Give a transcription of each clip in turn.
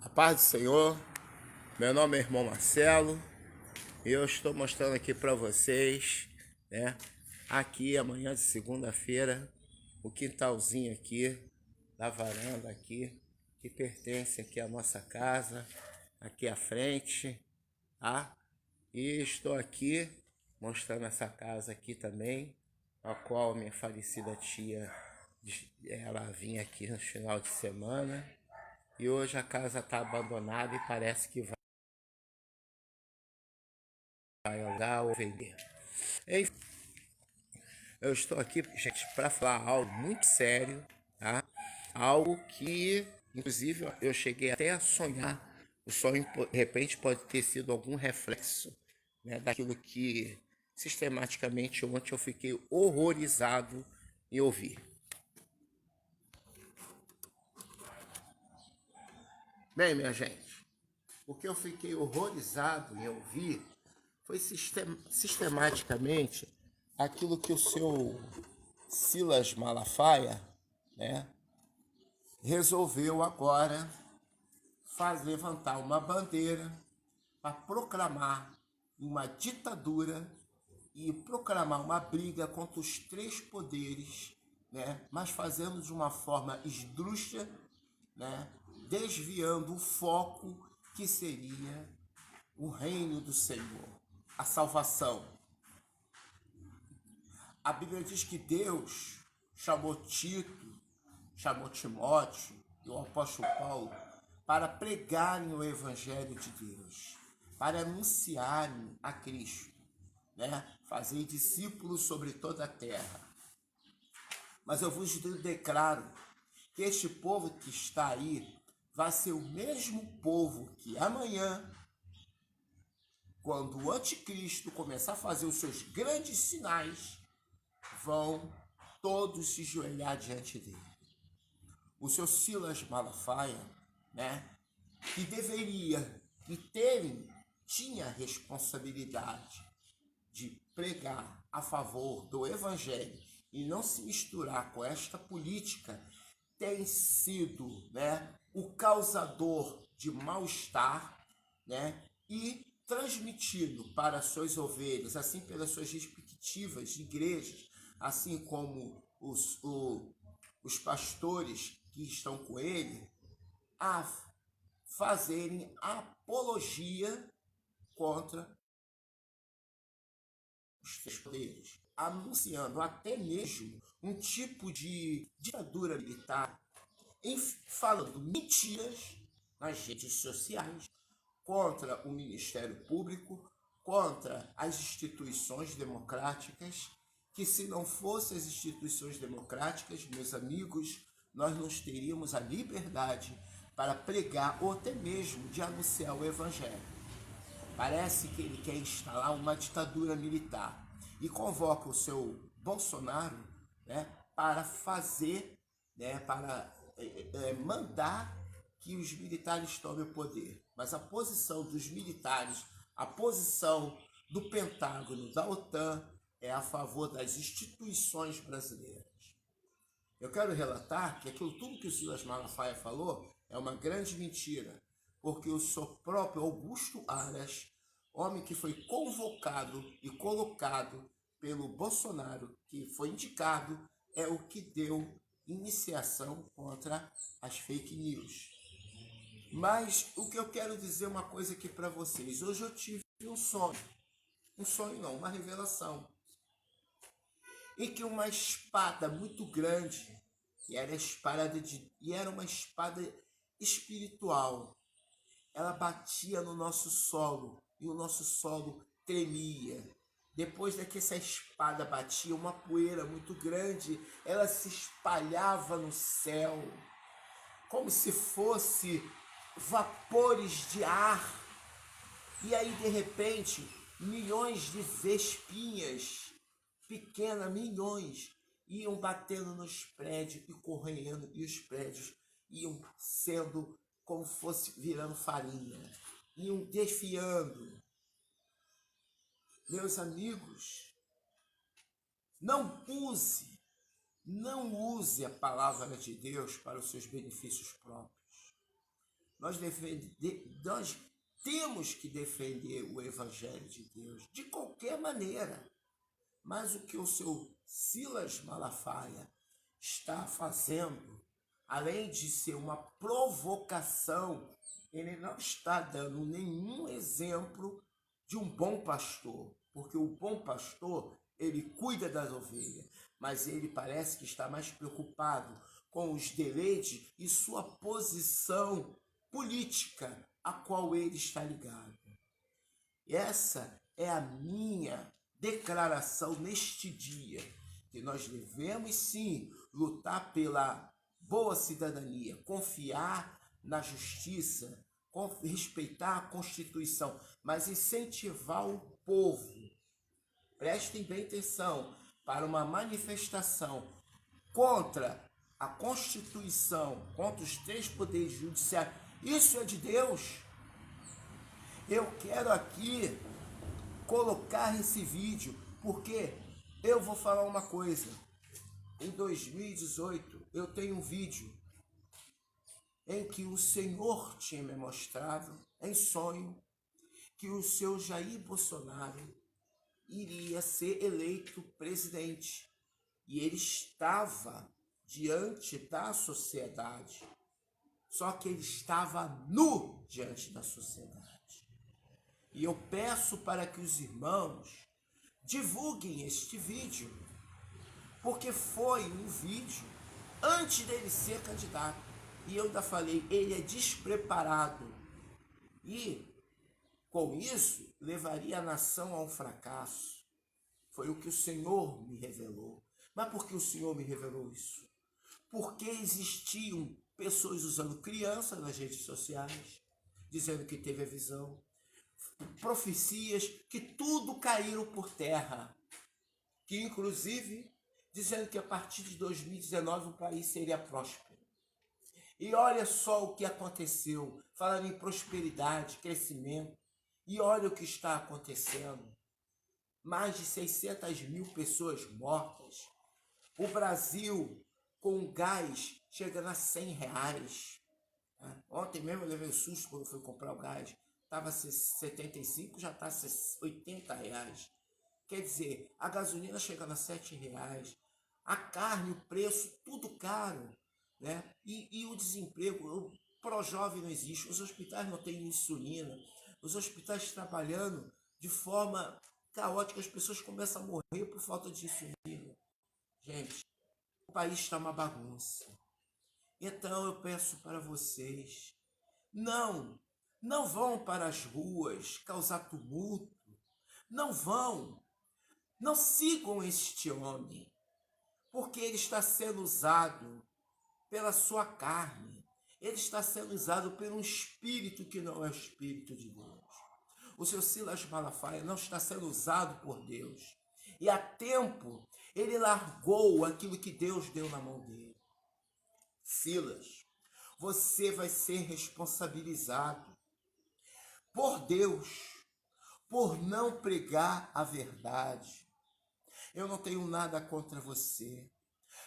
A paz do Senhor, meu nome é irmão Marcelo e eu estou mostrando aqui para vocês, né, aqui amanhã de segunda-feira, o quintalzinho aqui, da varanda aqui, que pertence aqui à nossa casa, aqui à frente, tá? E estou aqui mostrando essa casa aqui também, a qual minha falecida tia, ela vinha aqui no final de semana. E hoje a casa está abandonada e parece que vai alugar ou vender. Enfim, eu estou aqui, gente, para falar algo muito sério, tá? Algo que, inclusive, eu cheguei até a sonhar. O sonho, de repente, pode ter sido algum reflexo, né, daquilo que, sistematicamente, ontem eu fiquei horrorizado em ouvir. Bem, minha gente, o que eu fiquei horrorizado em ouvir foi sistematicamente aquilo que o seu Silas Malafaia, né, resolveu agora levantar uma bandeira para proclamar uma ditadura e proclamar uma briga contra os três poderes, né, mas fazendo de uma forma esdrúxula, né, desviando o foco que seria o reino do Senhor, a salvação. A Bíblia diz que Deus chamou Tito, chamou Timóteo e o apóstolo Paulo para pregarem o Evangelho de Deus, para anunciarem a Cristo, né? Fazer discípulos sobre toda a terra. Mas eu vos declaro que este povo que está aí vai ser o mesmo povo que amanhã, quando o anticristo começar a fazer os seus grandes sinais, vão todos se ajoelhar diante dele. O seu Silas Malafaia, né, que deveria e tinha responsabilidade de pregar a favor do Evangelho e não se misturar com esta política, tem sido, né, o causador de mal-estar, né, e transmitindo para suas ovelhas, assim pelas suas respectivas igrejas, assim como os pastores que estão com ele, a fazerem apologia contra os três poderes, anunciando até mesmo um tipo de ditadura militar, falando mentiras nas redes sociais contra o Ministério Público, contra as instituições democráticas, que se não fossem as instituições democráticas, meus amigos, nós não teríamos a liberdade para pregar ou até mesmo de anunciar o Evangelho. Parece que ele quer instalar uma ditadura militar e convoca o seu Bolsonaro, né, para fazer, né, para mandar que os militares tomem o poder. Mas a posição dos militares, a posição do Pentágono, da OTAN, é a favor das instituições brasileiras. Eu quero relatar que tudo que o Silas Malafaia falou é uma grande mentira, porque o seu próprio Augusto Aras, homem que foi convocado e colocado pelo Bolsonaro, que foi indicado, é o que deu iniciação contra as fake news. Mas o que eu quero dizer uma coisa aqui para vocês. Hoje eu tive um sonho não, uma revelação, em que uma espada muito grande, e era uma espada espiritual, ela batia no nosso solo e o nosso solo tremia. Depois que essa espada batia, uma poeira muito grande, ela se espalhava no céu, como se fosse vapores de ar. E aí, de repente, milhões de vespinhas, pequenas, milhões, iam batendo nos prédios e correndo, e os prédios iam sendo como fosse virando farinha, iam desfiando. Meus amigos, não use a palavra de Deus para os seus benefícios próprios. nós temos que defender o Evangelho de Deus de qualquer maneira. Mas o que o seu Silas Malafaia está fazendo, além de ser uma provocação, ele não está dando nenhum exemplo de um bom pastor, porque o bom pastor, ele cuida das ovelhas, mas ele parece que está mais preocupado com os deleites e sua posição política, a qual ele está ligado. Essa é a minha declaração neste dia, que nós devemos sim lutar pela boa cidadania, confiar na justiça, respeitar a Constituição, mas incentivar o povo. Prestem bem atenção, para uma manifestação contra a Constituição, contra os 3 poderes judiciários. Isso é de Deus. Eu quero aqui colocar esse vídeo, porque eu vou falar uma coisa. Em 2018, eu tenho um vídeo em que o Senhor tinha me mostrado, em sonho, que o seu Jair Bolsonaro iria ser eleito presidente. E ele estava diante da sociedade. Só que ele estava nu diante da sociedade. E eu peço para que os irmãos divulguem este vídeo, porque foi um vídeo antes dele ser candidato. E eu ainda falei, ele é despreparado. E, com isso, levaria a nação a um fracasso. Foi o que o Senhor me revelou. Mas por que o Senhor me revelou isso? Porque existiam pessoas usando crianças nas redes sociais, dizendo que teve a visão, profecias que tudo caíram por terra, que inclusive dizendo que a partir de 2019 o país seria próspero. E olha só o que aconteceu, falando em prosperidade, crescimento, e olha o que está acontecendo. Mais de 600 mil pessoas mortas. O Brasil com gás chegando a R$100. Ontem mesmo eu levei um susto quando fui comprar o gás. Estava 75, já está R$80. Quer dizer, a gasolina chegando a R$7. A carne, o preço, tudo caro. Né? E o desemprego, o pró-jovem não existe, os hospitais não têm insulina, os hospitais trabalhando de forma caótica, as pessoas começam a morrer por falta de insulina. Gente, o país está uma bagunça. Então eu peço para vocês, não vão para as ruas causar tumulto, não sigam este homem, porque ele está sendo usado pela sua carne, ele está sendo usado por um espírito que não é o Espírito de Deus. O seu Silas Malafaia não está sendo usado por Deus. E há tempo ele largou aquilo que Deus deu na mão dele. Silas, você vai ser responsabilizado por Deus, por não pregar a verdade. Eu não tenho nada contra você,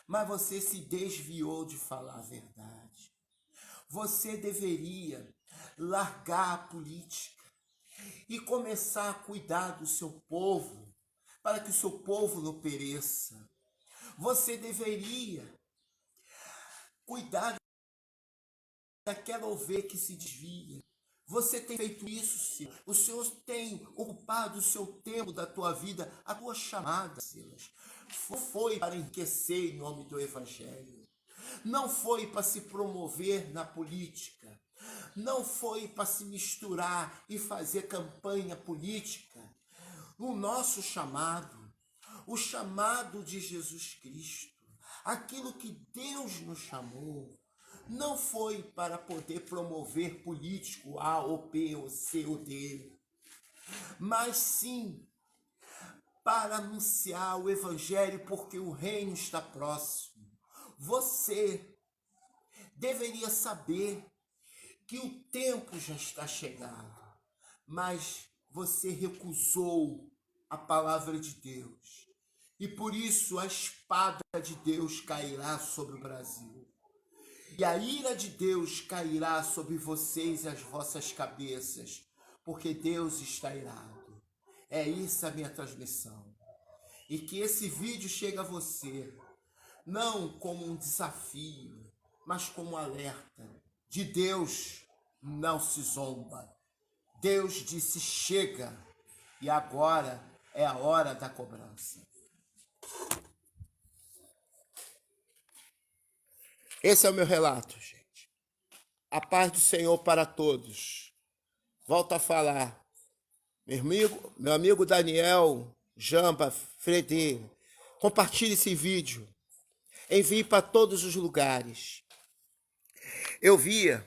mas você se desviou de falar a verdade. Você deveria largar a política e começar a cuidar do seu povo, para que o seu povo não pereça. Você deveria cuidar daquela ovelha que se desvia. Você tem feito isso, Silas. O Senhor tem ocupado o seu tempo da tua vida, a tua chamada, Silas. Foi para enriquecer em nome do Evangelho. Não foi para se promover na política. Não foi para se misturar e fazer campanha política. O nosso chamado, o chamado de Jesus Cristo, aquilo que Deus nos chamou, não foi para poder promover político A ou B ou C ou D, mas sim para anunciar o Evangelho, porque o reino está próximo. Você deveria saber que o tempo já está chegado, mas você recusou a palavra de Deus. E por isso a espada de Deus cairá sobre o Brasil. e a ira de Deus cairá sobre vocês e as vossas cabeças, porque Deus está irado. É isso a minha transmissão. E que esse vídeo chegue a você, não como um desafio, mas como um alerta. De Deus não se zomba. Deus disse chega, e agora é a hora da cobrança. Esse é o meu relato, gente. A paz do Senhor para todos. Volto a falar. Meu amigo Daniel, Jamba, Frede, compartilhe esse vídeo. Envie para todos os lugares. Eu via,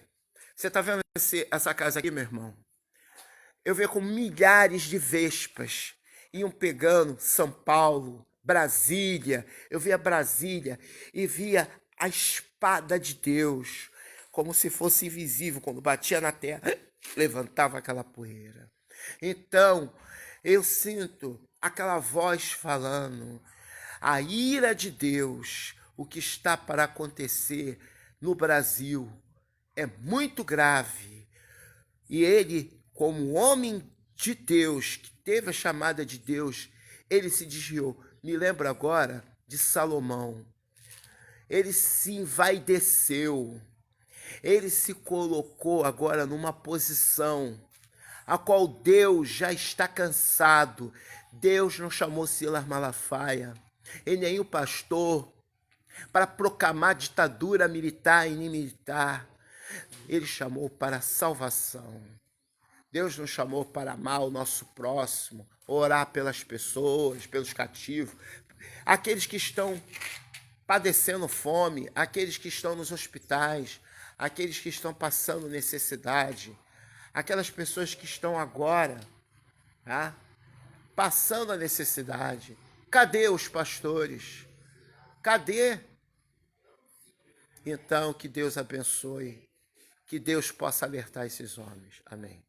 você está vendo essa casa aqui, meu irmão? Eu via com milhares de vespas. Iam pegando São Paulo, Brasília. Eu via Brasília e via a espada de Deus, como se fosse invisível, quando batia na terra, levantava aquela poeira. Então, eu sinto aquela voz falando, a ira de Deus, o que está para acontecer no Brasil é muito grave. E ele, como homem de Deus, que teve a chamada de Deus, ele se desviou. Me lembro agora de Salomão. Ele se envaideceu. Ele se colocou agora numa posição a qual Deus já está cansado. Deus não chamou Silas Malafaia e nem o pastor para proclamar ditadura militar e militar. Ele chamou para a salvação. Deus nos chamou para amar o nosso próximo, orar pelas pessoas, pelos cativos, aqueles que estão padecendo fome, aqueles que estão nos hospitais, aqueles que estão passando necessidade, aquelas pessoas que estão agora, tá, passando a necessidade. Cadê os pastores? Cadê? Então, que Deus abençoe, que Deus possa alertar esses homens. Amém.